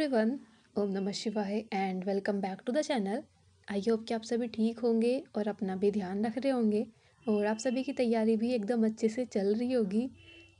Everyone. ओम नमः शिवाय and welcome back to the channel. I hope कि आप सभी ठीक होंगे और अपना भी ध्यान रख रहे होंगे और आप सभी की तैयारी भी एकदम अच्छे से चल रही होगी।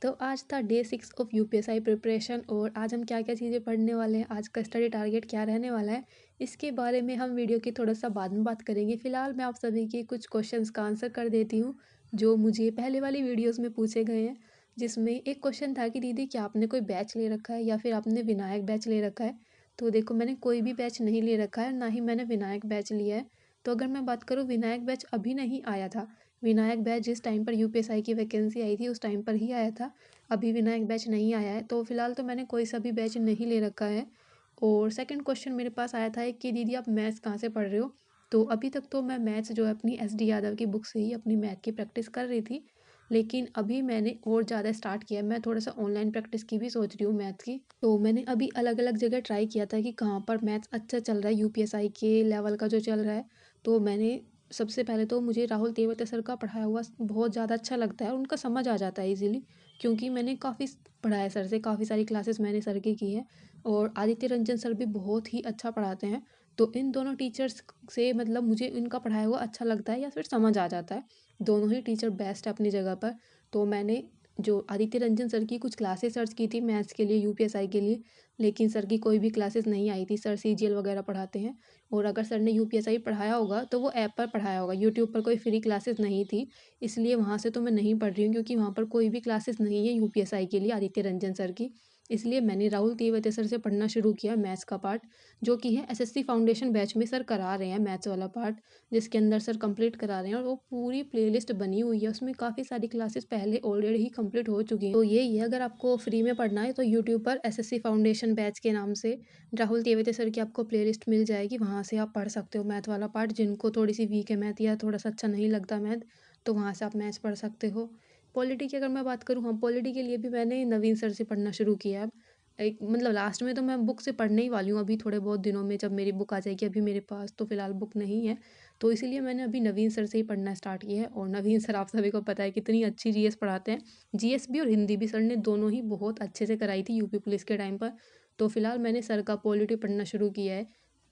तो आज था डे 6 ऑफ यूपीएसआई प्रिपरेशन और आज हम क्या क्या चीज़ें पढ़ने वाले हैं, आज का स्टडी टारगेट क्या रहने वाला है, इसके बारे में हम वीडियो की थोड़ा सा बाद में बात करेंगे। फिलहाल मैं आप सभी के कुछ क्वेश्चंस का आंसर कर देती हूँ जो मुझे पहले वाली वीडियोज़ में पूछे गए हैं। जिसमें एक क्वेश्चन था कि दीदी क्या आपने कोई बैच ले रखा है या फिर आपने विनायक बैच ले रखा है। तो देखो, मैंने कोई भी बैच नहीं ले रखा है, ना ही मैंने विनायक बैच लिया है। तो अगर मैं बात करूँ, विनायक बैच अभी नहीं आया था। विनायक बैच जिस टाइम पर यूपीएसआई की वैकेंसी आई थी उस टाइम पर ही आया था। अभी विनायक बैच नहीं आया है, तो फिलहाल तो मैंने कोई सा भी बैच नहीं ले रखा है। और सेकंड क्वेश्चन मेरे पास आया था कि दीदी आप मैथ्स कहाँ से पढ़ रहे हो। तो अभी तक तो मैं मैथ्स जो है अपनी एस.डी. यादव की बुक से ही अपनी मैथ की प्रैक्टिस कर रही थी। लेकिन अभी मैंने और ज़्यादा स्टार्ट किया है, मैं थोड़ा सा ऑनलाइन प्रैक्टिस की भी सोच रही हूँ मैथ की। तो मैंने अभी अलग अलग जगह ट्राई किया था कि कहाँ पर मैथ्स अच्छा चल रहा है, यूपीएसआई के लेवल का जो चल रहा है। तो मैंने सबसे पहले तो मुझे राहुल तेवते सर का पढ़ाया हुआ बहुत ज़्यादा अच्छा लगता है और उनका समझ आ जाता है इजीली, क्योंकि मैंने काफ़ी पढ़ा है सर से, काफ़ी सारी क्लासेस मैंने सर की है। और आदित्य रंजन सर भी बहुत ही अच्छा पढ़ाते हैं। तो इन दोनों टीचर्स से मतलब मुझे इनका पढ़ाया हुआ अच्छा लगता है या फिर समझ आ जाता है। दोनों ही टीचर बेस्ट है अपनी जगह पर। तो मैंने जो आदित्य रंजन सर की कुछ क्लासेस सर्च की थी मैथ्स के लिए, यूपीएसआई के लिए। लेकिन सर की कोई भी क्लासेस नहीं आई थी, सर सीजीएल वगैरह पढ़ाते हैं। और अगर सर ने यूपीएसआई पढ़ाया होगा तो वो ऐप पर पढ़ाया होगा, यूट्यूब पर कोई फ्री क्लासेस नहीं थी। इसलिए वहाँ से तो मैं नहीं पढ़ रही हूँ, क्योंकि वहाँ पर कोई भी क्लासेस नहीं है यूपीएसआई के लिए आदित्य रंजन सर की। इसलिए मैंने राहुल तेवते सर से पढ़ना शुरू किया मैथ्स का पार्ट, जो कि है एसएससी फाउंडेशन बैच में सर करा रहे हैं मैथ्स वाला पार्ट, जिसके अंदर सर कंप्लीट करा रहे हैं। और वो पूरी प्लेलिस्ट बनी हुई है, उसमें काफ़ी सारी क्लासेस पहले ऑलरेडी ही कंप्लीट हो चुकी हैं। तो यही है, अगर आपको फ्री में पढ़ना है तो यूट्यूब पर एसएससी फाउंडेशन बैच के नाम से राहुल तेवते सर की आपको प्लेलिस्ट मिल जाएगी, वहाँ से आप पढ़ सकते हो मैथ वाला पार्ट। जिनको थोड़ी सी वीक है मैथ या थोड़ा सा अच्छा नहीं लगता मैथ, तो वहाँ से आप मैथ्स पढ़ सकते हो। पॉलिटी की अगर मैं बात करूँ, हाँ, पॉलिटी के लिए भी मैंने नवीन सर से पढ़ना शुरू किया है अब। एक मतलब लास्ट में तो मैं बुक से पढ़ने ही वाली हूँ अभी थोड़े बहुत दिनों में, जब मेरी बुक आ जाएगी। अभी मेरे पास तो फ़िलहाल बुक नहीं है, तो इसीलिए मैंने अभी नवीन सर से ही पढ़ना स्टार्ट किया है। और नवीन सर आप सभी को पता है कितनी अच्छी जीएस पढ़ाते हैं। जीएस भी और हिंदी भी सर ने दोनों ही बहुत अच्छे से कराई थी यूपी पुलिस के टाइम पर। तो फिलहाल मैंने सर का पॉलिटी पढ़ना शुरू किया है,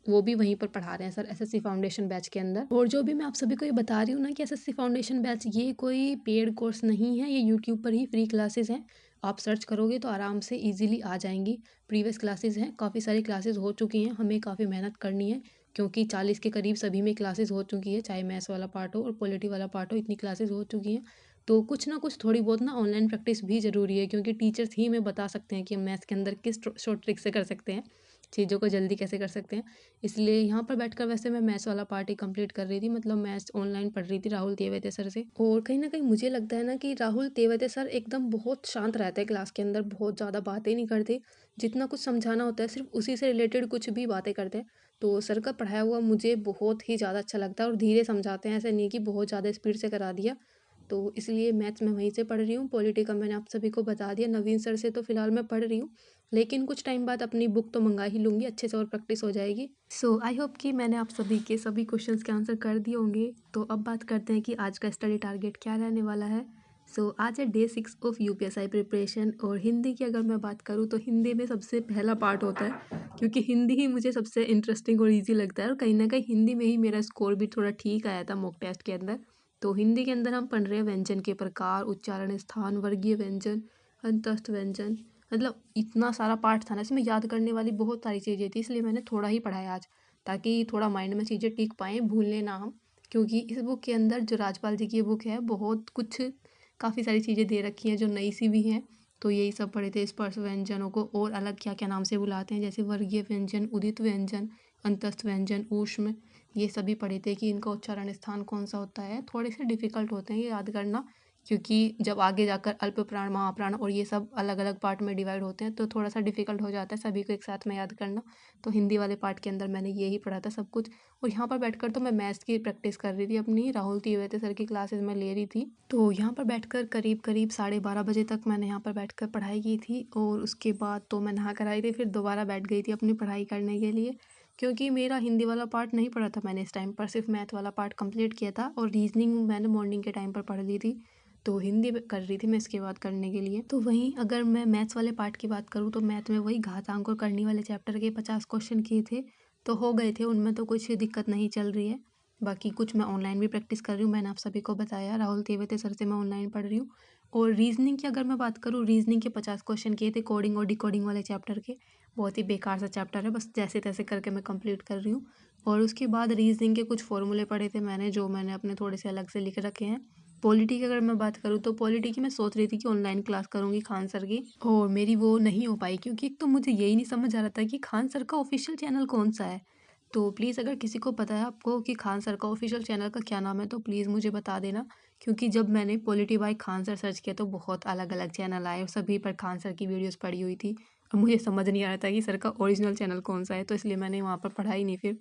वो भी वहीं पर पढ़ा रहे हैं सर एसएससी फाउंडेशन बैच के अंदर। और जो भी मैं आप सभी को ये बता रही हूँ ना कि एसएससी फाउंडेशन बैच ये कोई पेड कोर्स नहीं है, ये यूट्यूब पर ही फ्री क्लासेस हैं। आप सर्च करोगे तो आराम से इजीली आ जाएंगी। प्रीवियस क्लासेस हैं, काफ़ी सारी क्लासेस हो चुकी हैं, हमें काफ़ी मेहनत करनी है, क्योंकि 40 के करीब सभी में क्लासेस हो चुकी है, चाहे मैथ्स वाला पार्ट हो और पॉलिटी वाला पार्ट हो, इतनी क्लासेस हो चुकी हैं। तो कुछ ना कुछ थोड़ी बहुत ना ऑनलाइन प्रैक्टिस भी ज़रूरी है, क्योंकि टीचर्स ही हमें बता सकते हैं कि हम मैथ्स के अंदर किस शॉर्ट ट्रिक से कर सकते हैं, चीज़ों को जल्दी कैसे कर सकते हैं। इसलिए यहाँ पर बैठकर वैसे मैं मैथ्स वाला पार्ट ही कंप्लीट कर रही थी, मतलब मैथ्स ऑनलाइन पढ़ रही थी राहुल तेवते सर से। और कहीं ना कहीं मुझे लगता है ना कि राहुल तेवते सर एकदम बहुत शांत रहते हैं क्लास के अंदर, बहुत ज़्यादा बातें नहीं करते। जितना कुछ समझाना होता है सिर्फ उसी से रिलेटेड कुछ भी बातें करते हैं। तो सर का पढ़ाया हुआ मुझे बहुत ही ज़्यादा अच्छा लगता है और धीरे समझाते हैं, ऐसा नहीं कि बहुत ज़्यादा स्पीड से करा दिया। तो इसलिए मैथ्स मैं वहीं से पढ़ रही हूँ। पॉलिटी का मैंने आप सभी को बता दिया, नवीन सर से तो फिलहाल मैं पढ़ रही हूँ। लेकिन कुछ टाइम बाद अपनी बुक तो मंगा ही लूँगी, अच्छे से और प्रैक्टिस हो जाएगी। सो आई होप कि मैंने आप सभी के सभी क्वेश्चंस के आंसर कर दिए होंगे। तो अब बात करते हैं कि आज का स्टडी टारगेट क्या रहने वाला है। आज है डे 6 ऑफ यूपीएसआई प्रिपरेशन। और हिंदी की अगर मैं बात करूँ तो हिंदी में सबसे पहला पार्ट होता है, क्योंकि हिंदी ही मुझे सबसे इंटरेस्टिंग और ईजी लगता है। और कहीं ना कहीं हिंदी में ही मेरा स्कोर भी थोड़ा ठीक आया था मॉक टेस्ट के अंदर। तो हिंदी के अंदर हम पढ़ रहे हैं व्यंजन के प्रकार, उच्चारण स्थान, वर्गीय व्यंजन, अंतस्थ व्यंजन। मतलब इतना सारा पार्ट था ना, इसमें याद करने वाली बहुत सारी चीज़ें थी, इसलिए मैंने थोड़ा ही पढ़ाया आज, ताकि थोड़ा माइंड में चीज़ें टिक पाएँ, भूलने ना हम। क्योंकि इस बुक के अंदर जो राजपाल जी की बुक है, बहुत कुछ काफ़ी सारी चीज़ें दे रखी हैं जो नई सी भी हैं। तो यही सब पढ़े थे, स्पर्श व्यंजनों को और अलग क्या क्या नाम से बुलाते हैं, जैसे वर्गीय व्यंजन, उदित व्यंजन, अंतस्थ व्यंजन, ऊष्म, ये सभी पढ़े थे कि इनका उच्चारण स्थान कौन सा होता है। थोड़े से डिफ़िकल्ट होते हैं ये याद करना, क्योंकि जब आगे जाकर अल्प प्राण, महाप्राण और ये सब अलग अलग पार्ट में डिवाइड होते हैं, तो थोड़ा सा डिफिकल्ट हो जाता है सभी को एक साथ में याद करना। तो हिंदी वाले पार्ट के अंदर मैंने ये ही पढ़ा था सब कुछ। और यहाँ पर बैठकर तो मैं मैथ्स की प्रैक्टिस कर रही थी अपनी, राहुल तिवारी सर की क्लासेस में ले रही थी। तो यहाँ पर बैठकर करीब करीब 12:30 बजे तक मैंने यहाँ पर बैठकर पढ़ाई की थी। और उसके बाद तो मैं नहा कर आई थी, फिर दोबारा बैठ गई थी अपनी पढ़ाई करने के लिए, क्योंकि मेरा हिंदी वाला पार्ट नहीं पढ़ा था मैंने इस टाइम पर, सिर्फ मैथ वाला पार्ट कंप्लीट किया था। और रीजनिंग मैंने मॉर्निंग के टाइम पर पढ़ ली थी। तो हिंदी कर रही थी मैं इसके बाद करने के लिए। तो वहीं अगर मैं मैथ्स वाले पार्ट की बात करूँ तो मैथ में वही घातांक और करनी वाले चैप्टर के 50 क्वेश्चन किए थे, तो हो गए थे, उनमें तो कुछ दिक्कत नहीं चल रही है। बाकी कुछ मैं ऑनलाइन भी प्रैक्टिस कर रही हूँ, मैंने आप सभी को बताया, राहुल तेवते सर से मैं ऑनलाइन पढ़ रही हूँ। और रीजनिंग की अगर मैं बात करूँ, रीजनिंग के 50 क्वेश्चन किए थे कोडिंग और डिकोडिंग वाले चैप्टर के। बहुत ही बेकार सा चैप्टर है, बस जैसे तैसे करके मैं कंप्लीट कर रही हूँ। और उसके बाद रीजनिंग के कुछ फॉर्मूले पढ़े थे मैंने, जो मैंने अपने थोड़े से अलग से लिख रखे हैं। पॉलिटी की अगर मैं बात करूँ तो पॉलिटी की मैं सोच रही थी कि ऑनलाइन क्लास करूँगी खान सर की, और मेरी वो नहीं हो पाई क्योंकि एक तो मुझे यही नहीं समझ आ रहा था कि खान सर का ऑफिशियल चैनल कौन सा है। तो प्लीज़ अगर किसी को पता है आपको कि खान सर का ऑफिशियल चैनल का क्या नाम है तो प्लीज़ मुझे बता देना, क्योंकि जब मैंने polity bye Khan sir search किया तो बहुत अलग अलग चैनल आए और सभी पर खान सर की वीडियोस पड़ी हुई थी और मुझे समझ नहीं आ रहा था कि सर का ओरिजिनल चैनल कौन सा है, तो इसलिए मैंने वहाँ पर पढ़ा ही नहीं फिर।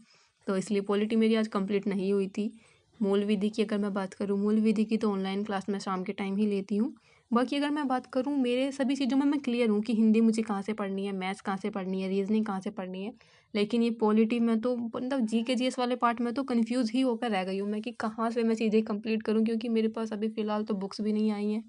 तो इसलिए पॉलिटी मेरी आज कंप्लीट नहीं हुई थी। मूल विधि की अगर मैं बात करूँ, मूल विधि की तो ऑनलाइन क्लास मैं शाम के टाइम ही लेती हूँ। बाकी अगर मैं बात करूँ, मेरे सभी चीज़ों में मैं क्लियर हूँ कि हिंदी मुझे कहाँ से पढ़नी है, मैथ्स कहाँ से पढ़नी है, रीजनिंग कहाँ से पढ़नी है। लेकिन ये पॉलिटी में तो मतलब जीके जीएस वाले पार्ट में तो कंफ्यूज ही होकर रह गई हूँ मैं कि कहाँ से मैं चीज़ें कंप्लीट करूँ, क्योंकि मेरे पास अभी फ़िलहाल तो बुक्स भी नहीं आई हैं।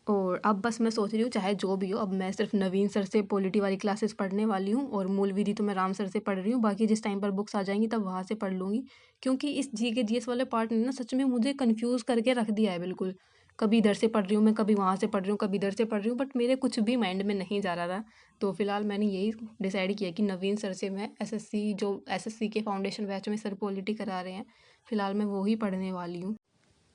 और अब बस मैं सोच रही हूँ चाहे जो भी हो, अब मैं सिर्फ नवीन सर से पॉलिटी वाली क्लासेस पढ़ने वाली हूँ और मूल विधि तो मैं राम सर से पढ़ रही हूँ। बाकी जिस टाइम पर बुक्स आ जाएंगी तब वहाँ से पढ़ लूँगी, क्योंकि इस जीके जीएस वाले पार्ट ने ना सच में मुझे कंफ्यूज करके रख दिया है बिल्कुल। कभी इधर से पढ़ रही हूँ मैं, कभी वहाँ से पढ़ रही हूँ, कभी इधर से पढ़ रही हूँ, बट मेरे कुछ भी माइंड में नहीं जा रहा था। तो फिलहाल मैंने यही डिसाइड किया कि नवीन सर से मैं एसएससी, जो एसएससी के फाउंडेशन बैच में सर पॉलिटी करा रहे हैं, फिलहाल मैं वो ही पढ़ने वाली हूँ।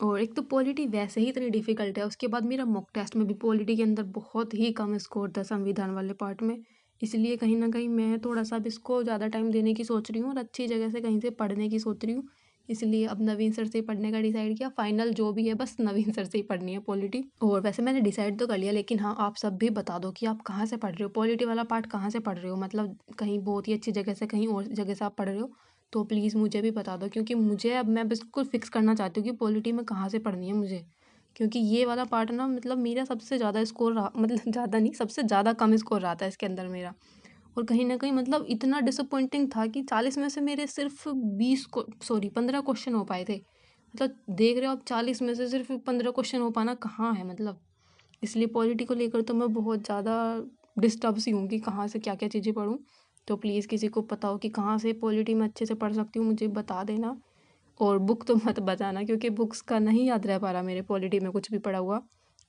और एक तो पॉलिटी वैसे ही इतनी डिफ़िकल्ट है, उसके बाद मेरा मॉक टेस्ट में भी पॉलिटी के अंदर बहुत ही कम स्कोर था संविधान वाले पार्ट में। इसलिए कहीं न कहीं मैं थोड़ा-सा अब इसको ज़्यादा टाइम देने की सोच रही हूँ और अच्छी जगह से कहीं से पढ़ने की सोच रही हूँ। इसलिए अब नवीन सर से ही पढ़ने का डिसाइड किया, फाइनल जो भी है बस नवीन सर से ही पढ़नी है पॉलिटी। और वैसे मैंने डिसाइड तो कर लिया, लेकिन हाँ, आप सब भी बता दो कि आप कहाँ से पढ़ रहे हो? पॉलिटी वाला पार्ट कहाँ से पढ़ रहे हो? मतलब कहीं बहुत ही अच्छी जगह से, कहीं और जगह से आप पढ़ रहे हो? तो प्लीज़ मुझे भी बता दो, क्योंकि मुझे अब मैं बिल्कुल फ़िक्स करना चाहती हूँ कि पॉलिटी में कहाँ से पढ़नी है मुझे। क्योंकि ये वाला पार्ट ना मतलब मेरा सबसे ज़्यादा स्कोर रहा, मतलब ज़्यादा नहीं, सबसे ज़्यादा कम स्कोर रहा था इसके अंदर मेरा। और कहीं न कहीं मतलब इतना डिसअपॉइंटिंग था कि 40 में से मेरे सिर्फ़ 15 क्वेश्चन हो पाए थे। मतलब देख रहे हो आप, 40 में से सिर्फ़ 15 क्वेश्चन हो पाना कहाँ है मतलब। इसलिए पॉलिटी को लेकर तो मैं बहुत ज़्यादा डिस्टर्ब सी हूँ कि कहाँ से क्या-क्या चीज़ें पढूँ। तो प्लीज़ किसी को पता हो कि कहाँ से पॉलिटी में अच्छे से पढ़ सकती हूँ, मुझे बता देना। और बुक तो मत बताना, क्योंकि बुक्स का नहीं याद रह पा रहा मेरे पॉलिटी में कुछ भी पढ़ा हुआ।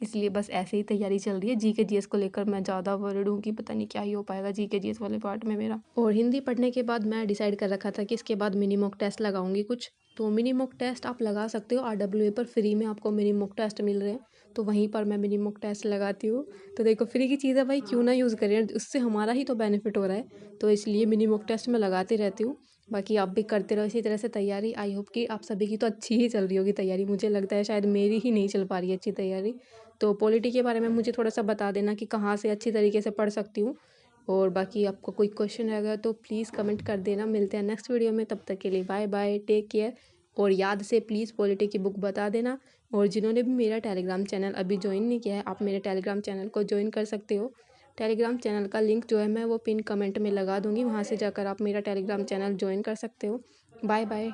इसलिए बस ऐसे ही तैयारी चल रही है। जीके जीएस को लेकर मैं ज़्यादा वर्रिड हूँ कि पता नहीं क्या ही हो पाएगा जीके जीएस वाले पार्ट में मेरा। और हिंदी पढ़ने के बाद मैं डिसाइड कर रखा था कि इसके बाद मिनी मॉक टेस्ट लगाऊंगी कुछ। तो मिनी मॉक टेस्ट आप लगा सकते हो, RWA पर फ्री में आपको मिनी मॉक टेस्ट मिल रहे हैं, तो वहीं पर मैं मिनी मॉक टेस्ट लगाती हूँ। तो देखो, फ्री की चीज़ है भाई, क्यों ना यूज़ करें, उससे हमारा ही तो बेनिफिट हो रहा है। तो इसलिए मिनी मॉक टेस्ट मैं लगाती रहती हूँ। बाकी आप भी करते रहो इसी तरह से तैयारी। आई होप कि आप सभी की तो अच्छी ही चल रही होगी तैयारी। मुझे लगता है शायद मेरी ही नहीं चल पा रही है अच्छी तैयारी। तो पॉलिटी के बारे में मुझे थोड़ा सा बता देना कि कहाँ से अच्छी तरीके से पढ़ सकती हूँ। और बाकी आपको कोई क्वेश्चन रहेगा तो प्लीज़ कमेंट कर देना। मिलते हैं नेक्स्ट वीडियो में, तब तक के लिए बाय बाय, टेक केयर। और याद से प्लीज़ पॉलिटी की बुक बता देना। और जिन्होंने भी मेरा टेलीग्राम चैनल अभी ज्वाइन नहीं किया है, आप मेरे टेलीग्राम चैनल को ज्वाइन कर सकते हो। टेलीग्राम चैनल का लिंक जो है मैं वो पिन कमेंट में लगा दूँगी, वहाँ से जाकर आप मेरा टेलीग्राम चैनल ज्वाइन कर सकते हो। Bye bye.